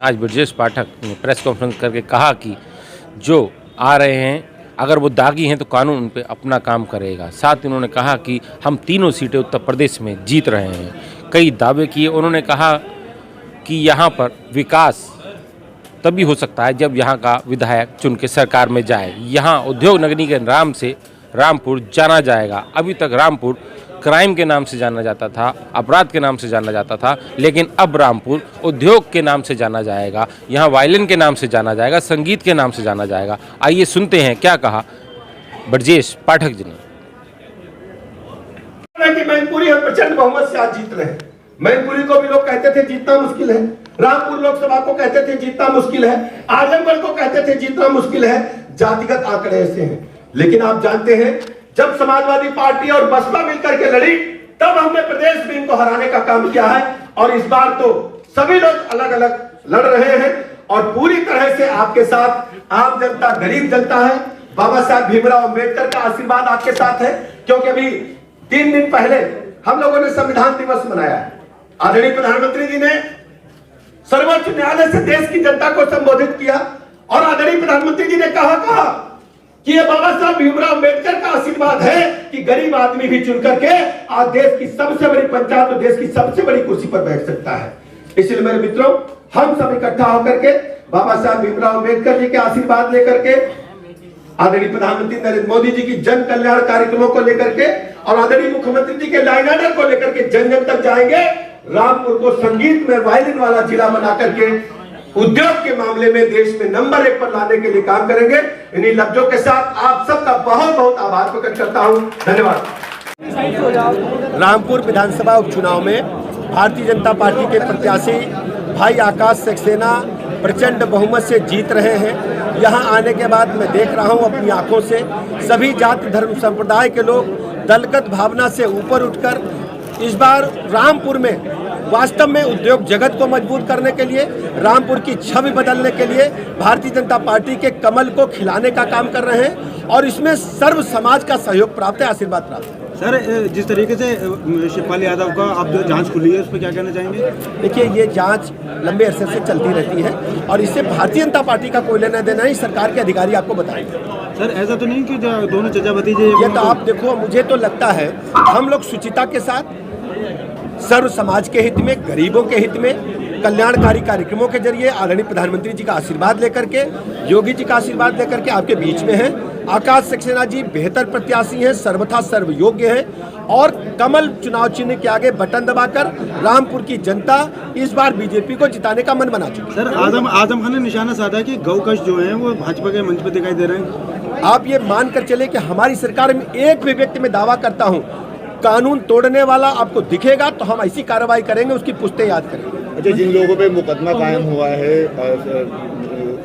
आज ब्रजेश पाठक ने press conference करके कहा कि जो आ रहे हैं अगर वो दागी हैं तो कानून उन पे अपना काम करेगा। साथ ही उन्होंने कहा कि हम तीनों सीटें उत्तर प्रदेश में जीत रहे हैं। कई दावे किए। उन्होंने कहा कि यहाँ पर विकास तभी हो सकता है जब यहाँ का विधायक चुन के सरकार में जाए। यहाँ उद्योग नगरी के नाम से रामपुर जाना जाएगा। अभी तक रामपुर क्राइम के नाम से जाना जाता था, अपराध के नाम से जाना जाता था, लेकिन अब रामपुर उद्योग के नाम से जाना जाएगा। यहाँ वायलिन के नाम से जाना जाएगा, संगीत के नाम से जाना जाएगा। आइए सुनते हैं क्या कहा ब्रजेश पाठक जी ने। कि मैनपुरी हम प्रचंड बहुमत से आज जीत रहे हैं। मैनपुरी को भी लोग कहते थे जीतना मुश्किल है, रामपुर लोकसभा को कहते थे जीतना मुश्किल है, आजमगढ़ को कहते थे जीतना मुश्किल है। जातिगत आंकड़े ऐसे हैं। लेकिन आप जानते हैं जब समाजवादी पार्टी और बसपा मिलकर के लड़ी तब हमने प्रदेश में इनको हराने का काम किया है। और इस बार तो सभी लोग अलग अलग लड़ रहे हैं और पूरी तरह से आपके साथ आम जनता, गरीब जनता है। बाबा साहब भीमराव अम्बेडकर का आशीर्वाद आपके साथ है, क्योंकि अभी 3 दिन पहले हम लोगों ने संविधान दिवस मनाया है। आदरणीय प्रधानमंत्री जी ने सर्वोच्च न्यायालय से देश की जनता को संबोधित किया और आदरणीय प्रधानमंत्री जी ने कहा कि ये बाबा साहब भीमराव अम्बेडकर का आशीर्वाद है कि गरीब आदमी भी चुन करके आज देश की सबसे बड़ी पंचायत और देश की सबसे बड़ी कुर्सी पर बैठ सकता है। इसलिए मेरे मित्रों, हम सब इकट्ठा होकर के बाबा साहब भीमराव अम्बेडकर जी के आशीर्वाद लेकर के, आदरणीय प्रधानमंत्री नरेंद्र मोदी जी की जन कल्याण कार्यक्रमों को लेकर के और आदरणीय मुख्यमंत्री जी के लाइन ऑर्डर को लेकर के जन जन तक जाएंगे। रामपुर को संगीत में वायलिन वाला जिला बना करके उद्योग के मामले में देश में नंबर 1 पर लाने के लिए काम करेंगे। इन्हीं लफ्जों के साथ आप सबका बहुत बहुत आभार प्रकट करता हूं। धन्यवाद। रामपुर विधानसभा उपचुनाव में भारतीय जनता पार्टी के प्रत्याशी भाई आकाश सक्सेना प्रचंड बहुमत से जीत रहे हैं। यहाँ आने के बाद मैं देख रहा हूँ अपनी आंखों से सभी जाति धर्म संप्रदाय के लोग दलगत भावना से ऊपर उठकर इस बार रामपुर में वास्तव में उद्योग जगत को मजबूत करने के लिए, रामपुर की छवि बदलने के लिए भारतीय जनता पार्टी के कमल को खिलाने का काम कर रहे हैं और इसमें सर्व समाज का सहयोग प्राप्त है, आशीर्वाद प्राप्त है। सर, जिस तरीके से शिवपाल यादव का अब जो जांच खुली है उस पर क्या कहना चाहेंगे? देखिए, ये जांच लंबे अरसे से चलती रहती है और इससे भारतीय जनता पार्टी का कोई लेना देना नहीं, सरकार के अधिकारी आपको बताएंगे। सर, ऐसा तो नहीं कि दोनों चचा भतीजे? ये तो आप देखो, मुझे तो लगता है हम लोग शुचिता के साथ सर्व समाज के हित में, गरीबों के हित में, कल्याणकारी कार्यक्रमों के जरिए आदरणीय प्रधानमंत्री जी का आशीर्वाद लेकर के, योगी जी का आशीर्वाद लेकर के आपके बीच में हैं। आकाश सक्सेना जी बेहतर प्रत्याशी हैं, सर्वथा सर्व योग्य हैं और कमल चुनाव चिन्ह के आगे बटन दबाकर रामपुर की जनता इस बार बीजेपी को जिताने का मन बना चुकी है। सर, आजम खान ने निशाना साधा कि गौकश जो है वो भाजपा के मंच पर दिखाई दे रहे हैं। आप ये मानकर चले कि हमारी सरकार में एक भी व्यक्ति में दावा करता हूँ कानून तोड़ने वाला आपको दिखेगा तो हम ऐसी कार्रवाई करेंगे, उसकी पुश्तें याद करेंगे। अच्छा, जिन लोगों पे मुकदमा कायम हुआ है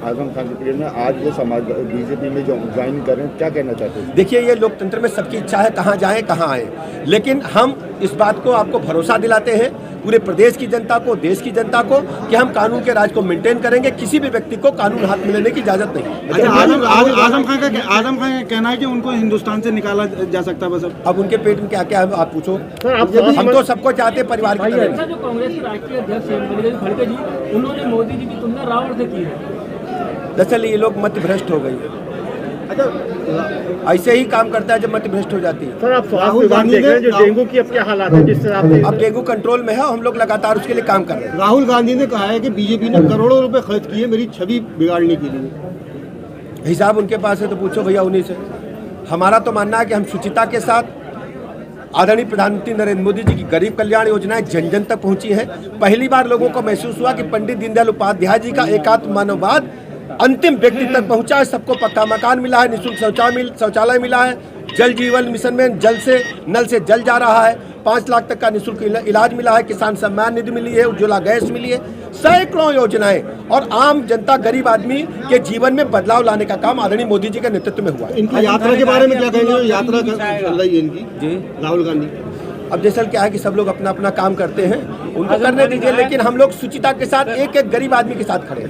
आजम खान के पीरियड में, आज वो समाज बीजेपी में जो ज्वाइन करें, क्या कहना चाहते हैं? देखिए, ये लोकतंत्र में सबकी इच्छा है कहाँ जाएं कहाँ आए, लेकिन हम इस बात को आपको भरोसा दिलाते हैं पूरे प्रदेश की जनता को, देश की जनता को, कि हम कानून के राज को मेंटेन करेंगे। किसी भी व्यक्ति को कानून हाथ में लेने की इजाजत नहीं। अच्छा, आजम खान का कहना है कि उनको हिंदुस्तान से निकाला जा सकता है बस। अब उनके पेट में क्या क्या है आप पूछो। हम तो सबको चाहते हैं परिवार की तरह। जो कांग्रेस के राष्ट्रीय अध्यक्ष मल्लिकार्जुन खड़गे जी, उन्होंने मोदी जी की तुलना रावण से की है। दरअसल ये लोग मत भ्रष्ट हो गई है। ऐसे ही काम करता है जब मत भ्रष्ट हो जाती है। सर, आप स्वास्थ्य विभाग देख रहे हैं जो डेंगू की अब क्या हालात है, जिससे आप अब डेंगू कंट्रोल में है, हम लोग लगातार उसके लिए काम कर रहे हैं। राहुल गांधी ने कहा है कि बीजेपी ने करोड़ों रुपए खर्च किए मेरी छवि बिगाड़ने के लिए। हिसाब उनके पास है तो पूछो भैया उन्हीं से। हमारा तो मानना है कि हम शुचिता के साथ आदरणीय प्रधानमंत्री नरेंद्र मोदी जी की गरीब कल्याण योजनाएं जन जन तक पहुंची है। पहली बार लोगों को महसूस हुआ कि पंडित दीनदयाल उपाध्याय जी का एकात्म मानववाद अंतिम व्यक्ति तक पहुंचा है। सबको पक्का मकान मिला है, निःशुल्क शौचालय मिला है, जल जीवन मिशन में नल से जल जा रहा है, 5 लाख तक का निःशुल्क इलाज मिला है, किसान सम्मान निधि मिली है, उज्ज्वला गैस मिली है, सैकड़ों योजनाएं और आम जनता गरीब आदमी के जीवन में बदलाव लाने का काम आदरणीय मोदी जी के नेतृत्व में हुआ है। इनकी यात्रा के बारे में क्या कहेंगे? यात्रा चल रही है इनकी जी, राहुल गांधी। अब जैसा क्या है कि सब लोग अपना अपना काम करते हैं, उनको करने दीजिए, लेकिन हम लोग शुचिता के साथ एक एक गरीब आदमी के साथ खड़े हैं।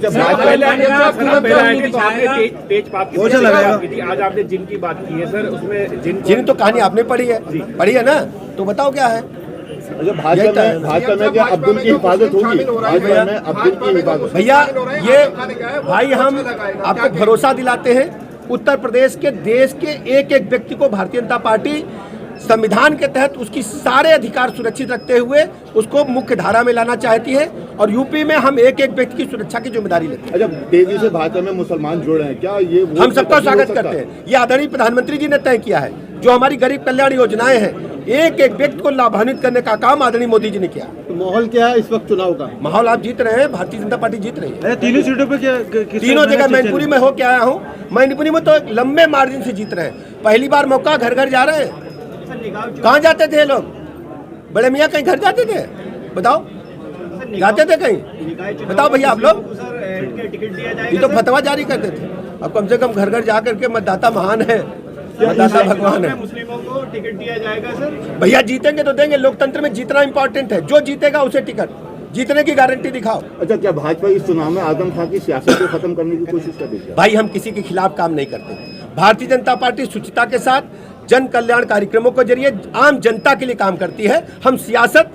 आज आपने जिन की बात की है सर, उसमें जिन तो कहानी आपने पढ़ी है ना, तो बताओ क्या है। अच्छा, भाजपा में क्या अब्दुल की हिफाजत होगी? भाजपा में अब्दुल की हिफाजत? भैया ये भाई हम आपको भरोसा दिलाते हैं, उत्तर प्रदेश के देश के एक एक व्यक्ति को भारतीय जनता पार्टी संविधान के तहत उसकी सारे अधिकार सुरक्षित रखते हुए उसको मुख्य धारा में लाना चाहती है, और यूपी में हम एक एक व्यक्ति की सुरक्षा की जिम्मेदारी लेते हैं। अच्छा, तेजी से भाजपा में मुसलमान जुड़ रहे हैं, क्या ये हम सबका स्वागत करते हैं। ये आदरणीय प्रधानमंत्री जी ने तय किया है, जो हमारी गरीब कल्याण योजनाएं हैं, एक एक व्यक्ति को लाभान्वित करने का काम आदरणीय मोदी जी ने किया। तो माहौल क्या है इस वक्त चुनाव का? माहौल आप जीत रहे हैं, भारतीय जनता पार्टी जीत रही है। तीनों सीटों पे तीनों जगह मैनपुरी में होके आया हूँ, मैनपुरी में तो लंबे मार्जिन से जीत रहे हैं। पहली बार मौका, घर घर जा रहे हैं। कहाँ जाते थे लोग? बड़े मियाँ कहीं घर जाते थे? बताओ, जाते थे कहीं? बताओ भैया आप लोग। ये तो फतवा जारी करते थे। अब कम से कम घर घर जा करके मतदाता महान है, मतदाता भगवान है। मुस्लिमों को टिकट दिया जाएगा सर? भैया जीतेंगे तो देंगे, लोकतंत्र में जीतना इंपॉर्टेंट है, जो जीतेगा उसे टिकट, जीतने की गारंटी दिखाओ। अच्छा, क्या भाजपा इस चुनाव में आजम खान की सियासत को खत्म करने की कोशिश कर रही है? भाई हम किसी के खिलाफ काम नहीं करते। भारतीय जनता पार्टी शुचिता के साथ जन कल्याण कार्यक्रमों के जरिए आम जनता के लिए काम करती है। हम सियासत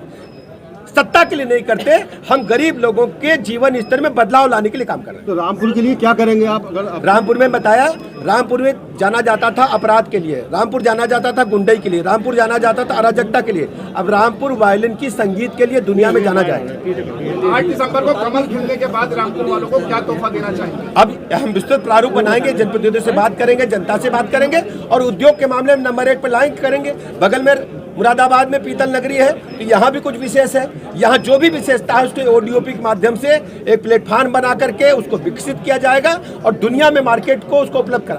सत्ता के लिए नहीं करते, हम गरीब लोगों के जीवन स्तर में बदलाव लाने के लिए काम कर रहे हैं। तो रामपुर के लिए क्या करेंगे आप? अगर रामपुर में बताया, रामपुर में जाना जाता था अपराध के लिए, रामपुर जाना जाता था गुंडई के लिए, रामपुर जाना जाता था अराजकता के लिए। अब रामपुर वायलिन की संगीत के लिए दुनिया में जाना जाएगा। 8 दिसंबर को कमल खिलने के बाद रामपुर वालों को क्या तोहफा देना चाहिए? अब हम विस्तृत प्रारूप बनाएंगे, जनप्रतिनिधियों से बात करेंगे, जनता से बात करेंगे, और उद्योग के मामले में नंबर 1 पर लाइन करेंगे। बगल में मुरादाबाद में पीतल नगरी है, तो यहाँ भी कुछ विशेष है। यहाँ जो भी विशेषता है उसके ओडीओपी के माध्यम से एक प्लेटफॉर्म बना करके उसको विकसित किया जाएगा और दुनिया में मार्केट को उसको उपलब्ध कराएगा।